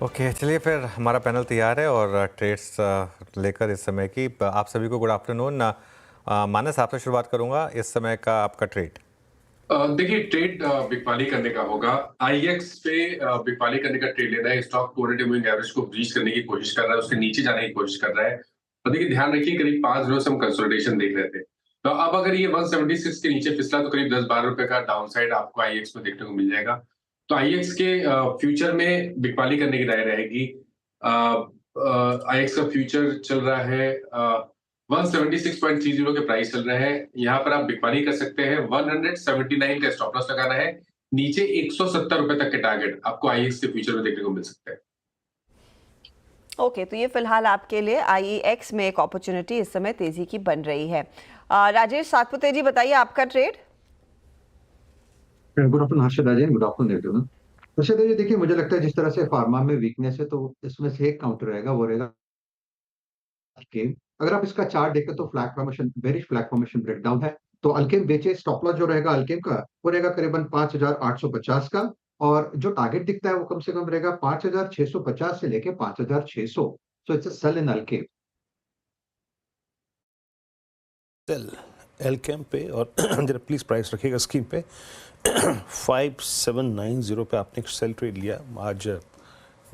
Okay, चलिए फिर हमारा पैनल तैयार है और ट्रेड्स लेकर इस समय की आप सभी को गुड आफ्टरनून। मानस, आपसे शुरुआत करूंगा इस समय का आपका ट्रेड। देखिए ट्रेड बिकवाली करने का होगा। आईएक्स पे बिकवाली करने का ट्रेड लेना है। स्टॉक 200 मूविंग एवरेज को ब्रीच करने की कोशिश कर रहा है, उसके नीचे जाने की कोशिश कर रहा है। और देखिए ध्यान रखिए, करीब 5 दिनों से हम कंसोलिडेशन देख रहे थे। तो अब अगर ये 176 के नीचे फिसला तो करीब 10-12 रुपए का डाउनसाइड आपको आईएक्स में देखने को मिल जाएगा। तो आईएक्स के फ्यूचर में बिकवाली करने की राय रहेगी। आईएक्स का फ्यूचर चल रहा है 176.30 के प्राइस चल रहे हैं। यहाँ पर आप बिकवाली कर सकते हैं। 179 का स्टॉप लॉस लगाना है। नीचे 170 रुपए तक के टारगेट आपको आईएक्स के फ्यूचर में देखने को मिल सकते हैं। ओके, तो ये फिलहाल आपके लिए आईईएक्स में एक अपॉर्चुनिटी इस समय तेजी की बन रही है। राजेश सातपुते जी, बताइए आपका ट्रेड। गुड आफ्टरनून हर्षद राजन, गुड आफ्टरनून एवरीवन। हर्षद जी, देखिए मुझे लगता है जिस तरह से फार्मा में वीकनेस है तो इसमें से एक काउंटर रहेगा, वो रहेगा अल्केम। अगर आप इसका चार्ट देखें तो flag formation, bearish flag formation breakdown है। तो अल्केम बेचे, स्टॉप लॉस जो रहेगा अल्केम का वो रहेगा करीबन 5,850 का। और जो टारगेट दिखता है वो कम से कम रहेगा 5,650 से लेके 5,600। So it's a sell in Alkem. Sell Alkem पे और जरा प्लीज़ प्राइस रखिएगा स्क्रीन पे। 5790 पे आपने एक सेल ट्रेड लिया। आज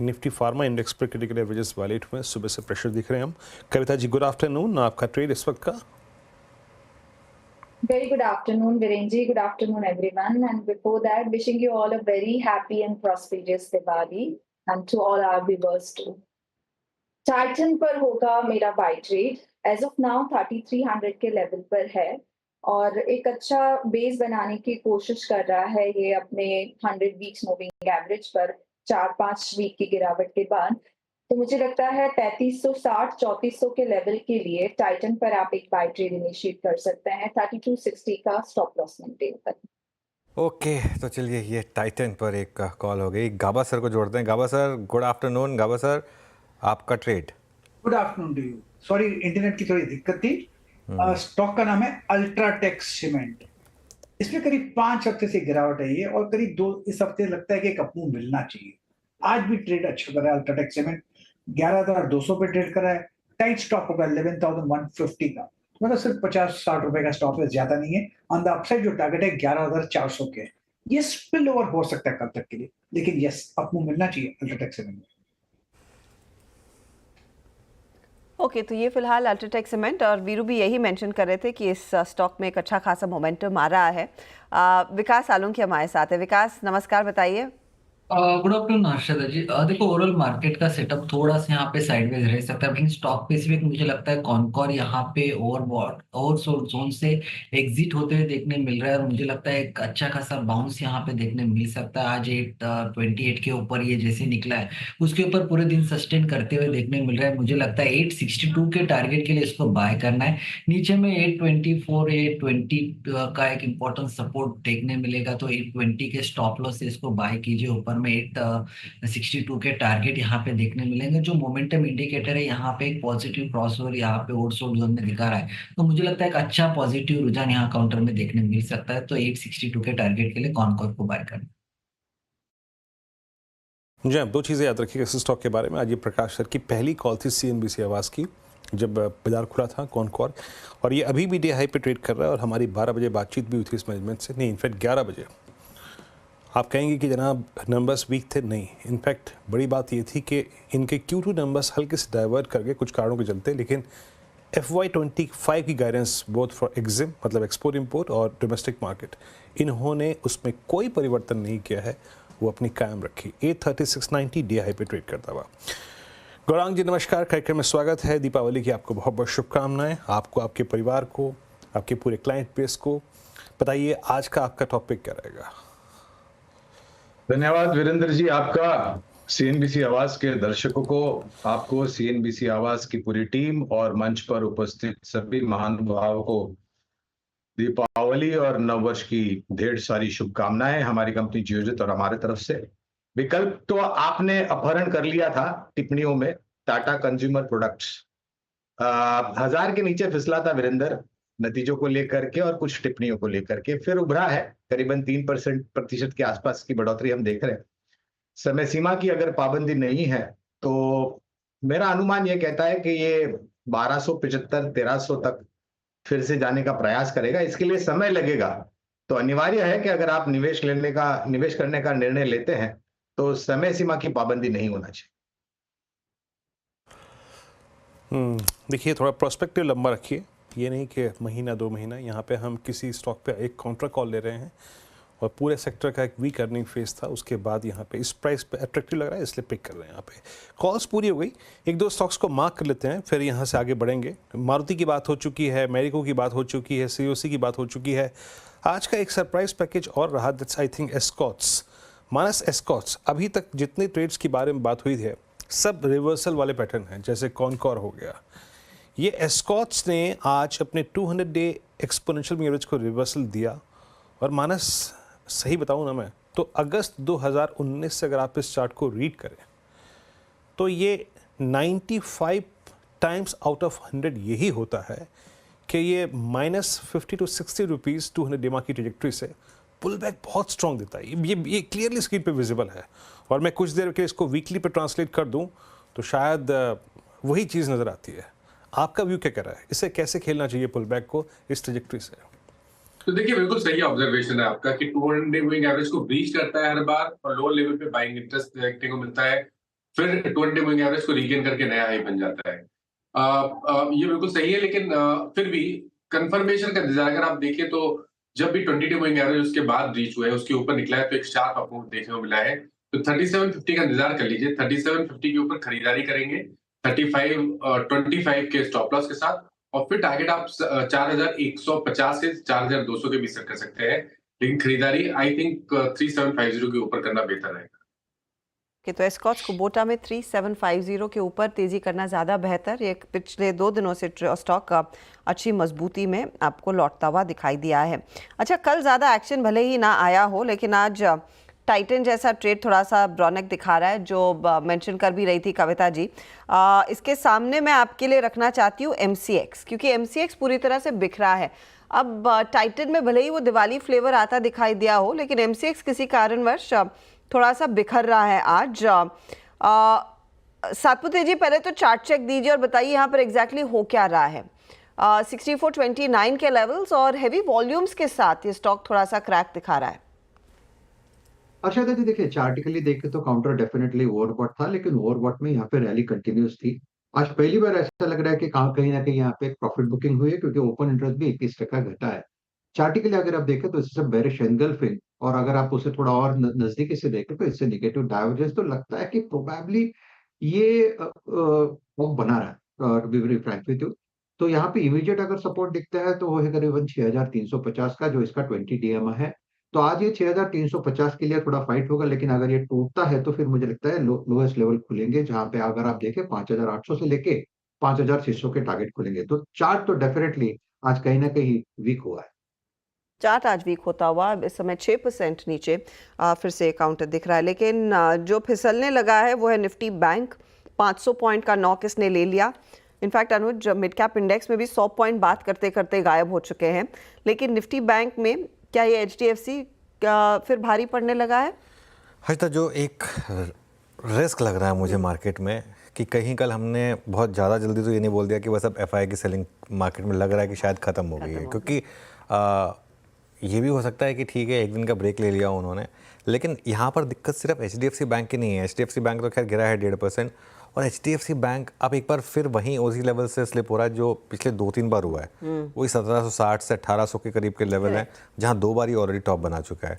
निफ्टी फार्मा इंडेक्स पर क्रिटिकल एवरेजेस वालेट हुए, सुबह से प्रेशर दिख रहे हैं हम। कविता जी, गुड आफ्टरनून, आपका ट्रेड इस वक्त का? Very good afternoon, Virenji. Good afternoon, everyone. And before that, wishing you all a very happy and prosperous Diwali, and to all our viewers too. Titan पर होगा मेरा buy trade. As of now 3300 के level पर है और एक अच्छा base बनाने की कोशिश कर रहा है ये अपने 100 वीक्स मूविंग एवरेज पर 4-5 वीक की गिरावट के बाद। तो मुझे लगता है 3560 3400 के लेवल के लिए टाइटन पर आप एक बाय ट्रेड इनिशिएट कर सकते हैं। 3260 का स्टॉप लॉस मेंटेन करें। ओके, तो चलिए ये टाइटन पर एक कॉल हो गई। गाबा सर को जोड़ते हैं। Gaba sir, good afternoon. Gaba sir, आपका trade. Good afternoon to you. Sorry, internet की थोड़ी दिक्कत थी। स्टॉक का नाम है अल्ट्राटेक सीमेंट। इसमें करीब 5 हफ्ते से गिरावट है ये, और करीब 2 इस हफ्ते लगता है कि एक अपमूव मिलना चाहिए। आज भी ट्रेड अच्छा कर रहा है अल्ट्राटेक सीमेंट। 11,200 पे ट्रेड कर रहा है। टाइट स्टॉप होगा 11,150 का, मतलब सिर्फ 50-60 रुपए का स्टॉप है, ज्यादा नहीं है। ऑन द अपसाइड जो टारगेट है 11,400 के। ये स्पिल ओवर हो सकता है कल तक के लिए, लेकिन यस, अपमूव मिलना चाहिए अल्ट्राटेक सीमेंट में। ओके, तो ये फिलहाल अल्ट्राटेक सीमेंट, और वीरू भी यही मेंशन कर रहे थे कि इस स्टॉक में एक अच्छा खासा मोमेंटम आ रहा है। विकास सालुंखे हमारे साथ है। विकास, नमस्कार, बताइए। गुड आफ्टरनून हर्षद जी। देखो, ओवरऑल मार्केट का सेटअप थोड़ा सा यहाँ पे साइडवेज रह सकता है, लेकिन स्टॉक स्पेसिफिक मुझे लगता है कॉनकॉर यहाँ पे ओवरसोल्ड जोन से एग्जिट होते हुए देखने मिल रहा है, और मुझे लगता है एक अच्छा खासा बाउंस यहाँ पे देखने मिल सकता है। आज 828 के ऊपर ये जैसे निकला है, उसके ऊपर पूरे दिन सस्टेन करते हुए देखने मिल रहा है। मुझे लगता है 862 के टारगेट के लिए इसको बाय करना है। नीचे में 824 820 का एक इंपॉर्टेंट सपोर्ट देखने मिलेगा, तो 820 के स्टॉप लॉस से इसको बाय कीजिए। ऊपर में 862 के टारगेट यहाँ पे देखने मिलेंगे। जो मोमेंटम इंडिकेटर है यहाँ पे एक पॉजिटिव क्रॉसओवर यहाँ पे ओवरसोल्ड जोन में दिखा रहा है, तो मुझे लगता है एक अच्छा पॉजिटिव रुझान यहाँ काउंटर में देखने मिल सकता है। तो 862 के टारगेट के लिए कॉनकॉर को बाय करना। जी, अब 2 चीज़ें याद रखिएगा इस स्टॉक के बारे में। आज ये प्रकाश सर की पहली कॉल थी सीएनबीसी आवाज़ की, जब बाजार खुला था कॉनकॉर, और ये अभी भी डे हाई पे ट्रेड कर रहा है। और हमारी 12 बजे बातचीत भी हुई थी इस मैनेजमेंट से, नहीं इनफैक्ट 11 बजे। आप कहेंगे कि जनाब नंबर्स वीक थे, नहीं, इनफैक्ट बड़ी बात ये थी कि इनके Q2 नंबर्स हल्के से डाइवर्ट करके कुछ कारणों के चलते, लेकिन FY25 की गाइडेंस बोथ फॉर एग्जिम मतलब एक्सपोर्ट इंपोर्ट और डोमेस्टिक मार्केट, इन्होंने उसमें कोई परिवर्तन नहीं किया है, वो अपनी कायम रखी। 836.90 डे हाई पे ट्रेड करता हुआ। गौरांग जी, नमस्कार, कार्यक्रम में स्वागत है। दीपावली की आपको बहुत बहुत शुभकामनाएं, आपको, आपके परिवार को, आपके पूरे क्लाइंट बेस को। बताइए आज का आपका टॉपिक क्या रहेगा? धन्यवाद वीरेंद्र जी, आपका, सीएनबीसी आवाज के दर्शकों को, आपको, सीएनबीसी आवाज की पूरी टीम और मंच पर उपस्थित सभी महानुभावों को दीपावली और नववर्ष की ढेर सारी शुभकामनाएं हमारी कंपनी जियोजित और हमारे तरफ से। विकल्प तो आपने अपहरण कर लिया था टिप्पणियों में। टाटा कंज्यूमर प्रोडक्ट्स 1000 के नीचे फिसला था वीरेंद्र, नतीजों को लेकर के और कुछ टिप्पणियों को लेकर के, फिर उभरा है। करीबन 3% के आसपास की बढ़ोतरी हम देख रहे हैं। समय सीमा की अगर पाबंदी नहीं है तो मेरा अनुमान ये कहता है कि ये 1275 1300 तक फिर से जाने का प्रयास करेगा। इसके लिए समय लगेगा। तो अनिवार्य है कि अगर आप निवेश करने का निर्णय लेते हैं तो समय सीमा की पाबंदी नहीं होना चाहिए। देखिए, थोड़ा प्रोस्पेक्टिव लंबा रखिए। ये नहीं कि महीना 2 महीना, यहाँ पे हम किसी स्टॉक पे एक काउंटर कॉल ले रहे हैं और पूरे सेक्टर का एक वीक अर्निंग फेज था, उसके बाद यहाँ पे इस प्राइस पे अट्रैक्टिव लग रहा है इसलिए पिक कर रहे हैं। यहाँ पे कॉल्स पूरी हो गई, 1-2 स्टॉक्स को मार्क कर लेते हैं, फिर यहाँ से आगे बढ़ेंगे। मारुति की बात हो चुकी है, मैरिको की बात हो चुकी है, COC की बात हो चुकी है। आज का एक सरप्राइज पैकेज और रहा, that's I think Escorts. Manas Escorts, अभी तक जितने ट्रेड्स के बारे में बात हुई है सब रिवर्सल वाले पैटर्न हैं, जैसे कॉनकॉर हो गया। ये एस्कॉर्ट्स ने आज अपने 200 डे एक्सपोनेंशियल मूविंग एवरेज को रिवर्सल दिया। और मानस, सही बताऊं ना मैं, तो अगस्त 2019 से अगर आप इस चार्ट को रीड करें तो ये 95 टाइम्स आउट ऑफ 100 यही होता है कि ये -50 to 60 रुपीज़ 200 डेमा की ट्रेजेक्ट्री से पुल बैक बहुत स्ट्रॉन्ग देता है। ये क्लियरली स्क्रीन पे विजिबल है। और मैं कुछ देर के इसको वीकली पे ट्रांसलेट कर दूं तो शायद वही चीज़ नज़र आती है। आपका व्यू क्या कह रहा है, इसे कैसे खेलना चाहिए पुल बैक को इस ट्रेजेक्ट्री से? तो देखिए, बिल्कुल सही ऑब्जर्वेशन है आपका कि 200 डे मूविंग एवरेज को ब्रीच करता है हर बार और लोअर लेवल पे बाइंग इंटरेस्ट देखने को मिलता है, फिर 200 डे मूविंग एवरेज को रीगेन करके नया हाई बन जाता है। ये बिल्कुल सही है, लेकिन फिर भी कंफर्मेशन का इंतजार अगर आप देखें तो जब भी 20 डे मूविंग एवरेज उसके बाद रीच हुआ है, उसके ऊपर निकला है, तो एक शार्प अपमूव देखने को मिला है। तो 3750 का इंतजार कर लीजिए। 3750 के ऊपर खरीदारी करेंगे 25 के स्टॉप लॉस के साथ, और फिर टारगेट आप 4150 से 4200 के बीच सेट कर सकते हैं, लेकिन खरीदारी आई थिंक 3750 के ऊपर करना बेहतर रहेगा। कि तो एस्कॉर्ट्स कुबोटा में 3750 के ऊपर तेजी करना ज़्यादा बेहतर। ये पिछले 2 दिनों से स्टॉक अच्छी मजबूती में आपको लौटता हुआ दिखाई दिया है। अच्छा, कल ज़्यादा एक्शन भले ही ना आया हो, लेकिन आज टाइटन जैसा ट्रेड थोड़ा सा रौनक दिखा रहा है, जो मेंशन कर भी रही थी कविता जी। इसके सामने मैं आपके लिए रखना चाहती हूँ MCX, क्योंकि MCX पूरी तरह से बिखरा है। अब टाइटन में भले ही वो दिवाली फ्लेवर आता दिखाई दिया हो, लेकिन MCX किसी कारणवश थोड़ा सा बिखर रहा है आज। सातपुते जी, पहले तो चार्ट चेक दीजिए और बताइए यहाँ पर एग्जैक्टली हो क्या रहा है। 6429 के लेवल्स और हेवी वॉल्यूम्स के साथ ये स्टॉक थोड़ा सा क्रैक दिखा रहा है। अच्छा दादी, देखिए चार्टिकली देखे तो काउंटर डेफिनेटली ओवरबॉट था, लेकिन ओवरबॉट में यहाँ पे रैली कंटिन्यूस थी। आज पहली बार ऐसा लग रहा है कि कहीं ना कहीं यहाँ पे प्रॉफिट बुकिंग हुई है, क्योंकि ओपन इंटरेस्ट भी 21% घटा है। चार्टिकली अगर आप देखें तो इससे बेरिश एंगल्फिंग, और अगर आप उसे थोड़ा और नजदीकी से देखें तो इससे निगेटिव डाइवर्जेंस, तो लगता है कि प्रोबेबली ये बना रहा है। बी फ्रैंक विद यू, तो यहाँ पे इमीडिएट अगर सपोर्ट दिखता है तो वो है करीबन 6350 का, जो इसका 20 DMA है। तो आज ये 6350 के लिए थोड़ा फाइट होगा, लेकिन अगर ये टूटता है तो फिर मुझे लगता है लोएस्ट लेवल खुलेंगे, जहां पे अगर आप देखें 5800 से लेके 5600 के टारगेट खुलेंगे। तो चार्ट तो डेफिनेटली आज कहीं ना कहीं वीक हुआ है। चार्ट आज वीक होता हुआ इस समय 6% नीचे फिर से काउंटर दिख रहा है, लेकिन जो फिसलने लगा है वो है निफ्टी बैंक। 500 पॉइंट का नॉक इसने ले लिया। इनफैक्ट अनुज, मिड कैप इंडेक्स में भी 100 पॉइंट बात करते करते गायब हो चुके हैं, लेकिन निफ्टी बैंक में क्या ये HDFC फिर भारी पड़ने लगा है? हर्षिता, जो एक रिस्क लग रहा है मुझे मार्केट में कि कहीं कल हमने बहुत ज़्यादा जल्दी तो ये नहीं बोल दिया कि बस अब FI की सेलिंग मार्केट में लग रहा है कि शायद ख़त्म हो गई है, क्योंकि ये भी हो सकता है कि ठीक है एक दिन का ब्रेक ले लिया उन्होंने, लेकिन यहाँ पर दिक्कत सिर्फ HDFC बैंक की नहीं है। HDFC बैंक तो खैर गिरा है 1.5%, और HDFC बैंक अब एक बार फिर वहीं उसी लेवल से स्लिप हो रहा है जो पिछले 2-3 बार हुआ है। वही 1760 से 1800 के करीब के लेवल है, जहाँ 2 बार ही ऑलरेडी टॉप बना चुका है।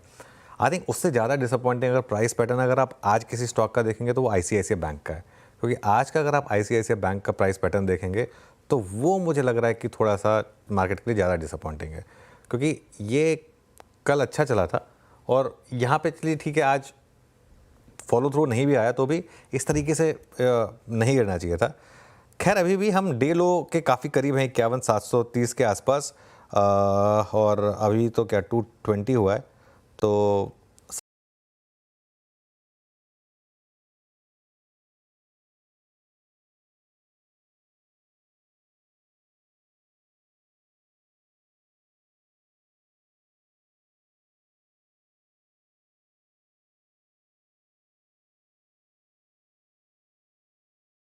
आई थिंक उससे ज़्यादा डिसअपॉइंटिंग अगर प्राइस पैटर्न अगर आप आज किसी स्टॉक का देखेंगे तो वो ICICI बैंक का है, क्योंकि आज का अगर आप ICICI बैंक का प्राइस पैटर्न देखेंगे तो वो मुझे लग रहा है कि थोड़ा सा मार्केट के लिए ज़्यादा डिसअपॉइंटिंग है, क्योंकि ये कल अच्छा चला था और यहाँ पे चलिए ठीक है आज फॉलो थ्रू नहीं भी आया तो भी इस तरीके से नहीं गिरना चाहिए था। खैर अभी भी हम डे लो के काफ़ी करीब हैं, 51,730 के आसपास, और अभी तो क्या 220 हुआ है, तो